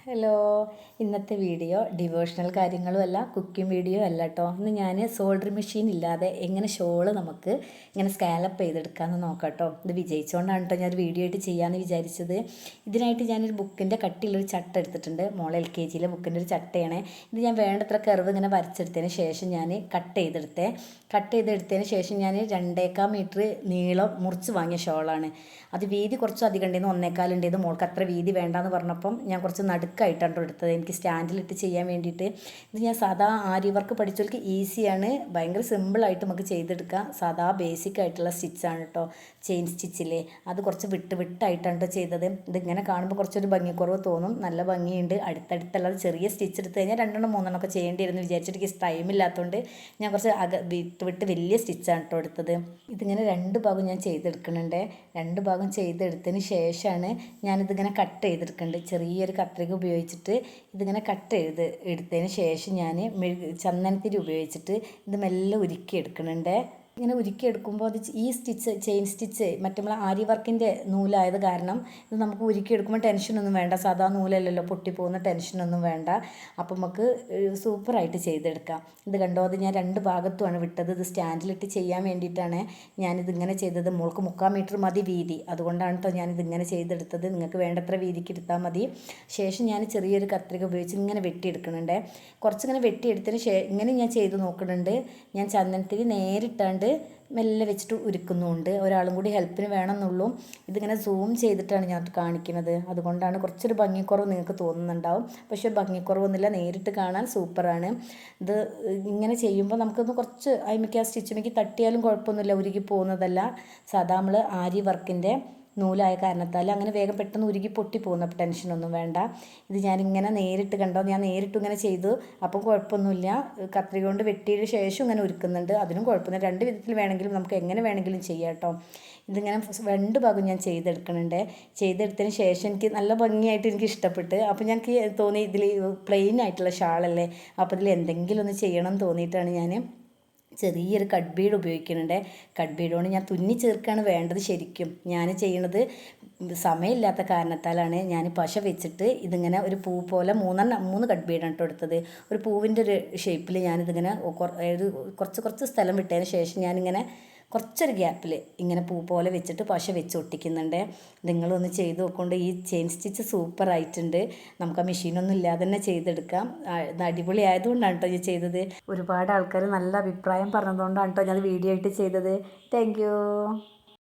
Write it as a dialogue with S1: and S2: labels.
S1: Hello, ഇന്നത്തെ video devotional കാര്യങ്ങളും അല്ല, കുക്കിംഗ് വീഡിയോ അല്ല കേട്ടോ. ഇന്ന് ഞാൻ സോൾഡറിങ് മെഷീൻ ഇല്ലാതെ എങ്ങനെ ഷോള് നമുക്ക് ഇങ്ങനെ സ്കാലപ്പ് ചെയ്തെടുക്കാമെന്ന് നോക്കാം കേട്ടോ. ഇത് വിജയിച്ചുകൊണ്ടാണ് കേട്ടോ ഞാൻ വീഡിയോ ആയിട്ട് ചെയ്യാമെന്ന് വിചാരിച്ചത്. ഇതിനായിട്ട് ഞാനൊരു ബുക്കിൻ്റെ കട്ടിയുള്ളൊരു ചട്ട എടുത്തിട്ടുണ്ട്. മോൾ LKGയിലെ ബുക്കിൻ്റെ ഒരു ചട്ടയാണ് ഇത്. ഞാൻ വേണ്ടത്ര കർവ് ഇങ്ങനെ വരച്ചെടുത്തതിന് ശേഷം ഞാൻ കട്ട് ചെയ്തെടുത്തതിന് ശേഷം ഞാൻ 2.25 മീറ്റർ നീളം മുറിച്ച് വാങ്ങിയ ഷോളാണ്. അത് വീതി കുറച്ച് അധികം ഉണ്ടായിരുന്നു, 1.25 ഉണ്ടായിരുന്നു. മോൾക്ക് അത്ര വീതി വേണ്ടാന്ന് പറഞ്ഞപ്പം ഞാൻ കുറച്ച് നടുക്കായിട്ടാണ് എടുത്തത്, എനിക്ക് സ്റ്റാൻഡിലിട്ട് ചെയ്യാൻ വേണ്ടിയിട്ട്. ഇത് ഞാൻ സാധാ ആരി വർക്ക് പഠിച്ചവർക്ക് ഈസിയാണ്, ഭയങ്കര സിമ്പിളായിട്ട് നമുക്ക് ചെയ്തെടുക്കാം. സാധാ ബേസിക് ആയിട്ടുള്ള സ്റ്റിച്ചാണ് കേട്ടോ, ചെയിൻ സ്റ്റിച്ചില്ലേ, അത് കുറച്ച് വിട്ടായിട്ടാണ് കേട്ടോ ചെയ്തത്. ഇതിങ്ങനെ കാണുമ്പോൾ കുറച്ചൊരു ഭംഗിക്കുറവ് തോന്നും, നല്ല ഭംഗിയുണ്ട്. അടുത്തടുത്തല്ലാതെ ചെറിയ സ്റ്റിച്ച് എടുത്ത് കഴിഞ്ഞാൽ 2-3 ഒക്കെ ചെയ്യേണ്ടി വരുന്നു വിചാരിച്ചിട്ട് എനിക്ക് ടൈമില്ലാത്തതുകൊണ്ട് ഞാൻ കുറച്ച് വിട്ട് വലിയ സ്റ്റിച്ചാണ് കേട്ടോ എടുത്തത്. ഇതിങ്ങനെ 2 ഭാഗം ഞാൻ ചെയ്തെടുക്കുന്നുണ്ട്. 2 ഭാഗം ചെയ്തെടുത്തതിന് ശേഷമാണ് ഞാനിതിങ്ങനെ കട്ട് ചെയ്തെടുക്കുന്നുണ്ട്. ചെറിയൊരു കത്രിക ഉപയോഗിച്ചിട്ട് ഇതിങ്ങനെ എടുത്തതിന് ശേഷം ഞാൻ ചന്ദനത്തിരി ഉപയോഗിച്ചിട്ട് ഇത് മെല്ലെ ഉരുക്കി എടുക്കുന്നുണ്ട്. ഇങ്ങനെ ഉരുക്കിയെടുക്കുമ്പോൾ അത് ഈ ചെയിൻ സ്റ്റിച്ച് നമ്മൾ ആരി വർക്കിൻ്റെ നൂലായത് കാരണം ഇത് നമുക്ക് ഉരുക്കിയെടുക്കുമ്പോൾ ടെൻഷനൊന്നും വേണ്ട. സാധാ നൂലല്ലല്ലോ, പൊട്ടിപ്പോകുന്ന ടെൻഷനൊന്നും വേണ്ട. അപ്പം നമുക്ക് സൂപ്പറായിട്ട് ചെയ്തെടുക്കാം. ഇത് കണ്ടോ, അത് ഞാൻ 2 ഭാഗത്തുമാണ് വിട്ടത്. ഇത് സ്റ്റാൻഡിലിട്ട് ചെയ്യാൻ വേണ്ടിയിട്ടാണ് ഞാനിതിങ്ങനെ ചെയ്തത്. മോൾക്ക് 3/4 മീറ്റർ മതി വീതി, അതുകൊണ്ടാണ് കേട്ടോ ഞാനിതിങ്ങനെ ചെയ്തെടുത്തത്. നിങ്ങൾക്ക് വേണ്ടത്ര വീതിക്ക് എടുത്താൽ മതി. ശേഷം ഞാൻ ചെറിയൊരു കത്രിക ഉപയോഗിച്ച് ഇങ്ങനെ വെട്ടിയെടുക്കുന്നുണ്ട്. കുറച്ചിങ്ങനെ വെട്ടിയെടുത്തതിന് ഇങ്ങനെ ഞാൻ ചെയ്ത് നോക്കുന്നുണ്ട്. ഞാൻ ചന്ദനത്തിരി നേരിട്ടാണ്ട് മെല്ലെ വെച്ചിട്ട് ഉരുക്കുന്നുണ്ട്. ഒരാളും കൂടി ഹെൽപ്പിന് വേണമെന്നുള്ളൂ. ഇതിങ്ങനെ സൂം ചെയ്തിട്ടാണ് ഞാൻ കാണിക്കുന്നത്, അതുകൊണ്ടാണ് കുറച്ചൊരു ഭംഗിക്കുറവ് നിങ്ങൾക്ക് തോന്നുന്നുണ്ടാവും. പക്ഷേ ഭംഗിക്കുറവൊന്നുമില്ല, നേരിട്ട് കാണാൻ സൂപ്പറാണ്. ഇത് ഇങ്ങനെ ചെയ്യുമ്പോൾ നമുക്കൊന്ന് കുറച്ച് ആ സ്റ്റിച്ചിലേക്ക് തട്ടിയാലും കുഴപ്പമൊന്നുമില്ല, ഉരുകി പോകുന്നതല്ല. സാധാ നമ്മൾ ആരി വർക്കിൻ്റെ നൂലായ കാരണത്താൽ അങ്ങനെ വേഗം പെട്ടെന്ന് ഉരുകി പൊട്ടി പോകുന്ന ടെൻഷനൊന്നും വേണ്ട. ഇത് ഞാനിങ്ങനെ നേരിട്ട് കണ്ടോ, ഞാൻ നേരിട്ട് ഇങ്ങനെ ചെയ്തു, അപ്പം കുഴപ്പമൊന്നുമില്ല. കത്രിക കൊണ്ട് വെട്ടിയതിന് ശേഷം ഇങ്ങനെ ഉരുക്കുന്നുണ്ട്, അതിനും കുഴപ്പമൊന്നുമില്ല. 2 വിധത്തിൽ വേണമെങ്കിലും നമുക്ക് എങ്ങനെ വേണമെങ്കിലും ചെയ്യാം കേട്ടോ. ഇതിങ്ങനെ 2 ഭാഗം ഞാൻ ചെയ്തെടുക്കുന്നുണ്ട്. ചെയ്തെടുത്തതിന് ശേഷം എനിക്ക് നല്ല ഭംഗിയായിട്ട് എനിക്ക് ഇഷ്ടപ്പെട്ട്. അപ്പോൾ ഞങ്ങൾക്ക് തോന്നി ഇതിൽ പ്ലെയിൻ ആയിട്ടുള്ള ഷാളല്ലേ, അപ്പോൾ ഇതിൽ എന്തെങ്കിലും ഒന്ന് ചെയ്യണം എന്ന് തോന്നിയിട്ടാണ് ഞാൻ ചെറിയൊരു കട്ട് ബീഡ് ഉപയോഗിക്കുന്നുണ്ട്. കട്ട് ബീഡ് കൊണ്ട് ഞാൻ തുന്നി ചേർക്കുകയാണ് വേണ്ടത്. ശരിക്കും ഞാൻ ചെയ്യണത് സമയമില്ലാത്ത കാരണത്താലാണ് ഞാൻ പശ വെച്ചിട്ട് ഇതിങ്ങനെ ഒരു പൂ പോലെ 3 കട്ട് ബീഡാണ് കേട്ടോ എടുത്തത്. ഒരു പൂവിൻ്റെ ഒരു ഷേപ്പിൽ ഞാനിതിങ്ങനെ കുറച്ച് സ്ഥലം വിട്ടതിന് ശേഷം ഞാനിങ്ങനെ കുറച്ചൊരു ഗ്യാപ്പിൽ ഇങ്ങനെ പൂ പോലെ വെച്ചിട്ട് പശ വെച്ച് ഒട്ടിക്കുന്നുണ്ട്. നിങ്ങളൊന്ന് ചെയ്ത് നോക്കൊണ്ട്. ഈ ചെയിൻ സ്റ്റിച്ച് സൂപ്പറായിട്ടുണ്ട്. നമുക്ക് ആ മെഷീനൊന്നും ഇല്ലാതെ തന്നെ ചെയ്തെടുക്കാം. അടിപൊളി ആയതുകൊണ്ടാണ് കേട്ടോ ഞാൻ ചെയ്തത്. ഒരുപാട് ആൾക്കാർ നല്ല അഭിപ്രായം പറഞ്ഞതുകൊണ്ടാണ് കേട്ടോ ഞാൻ വീഡിയോ ആയിട്ട് ചെയ്തത്. Thank you.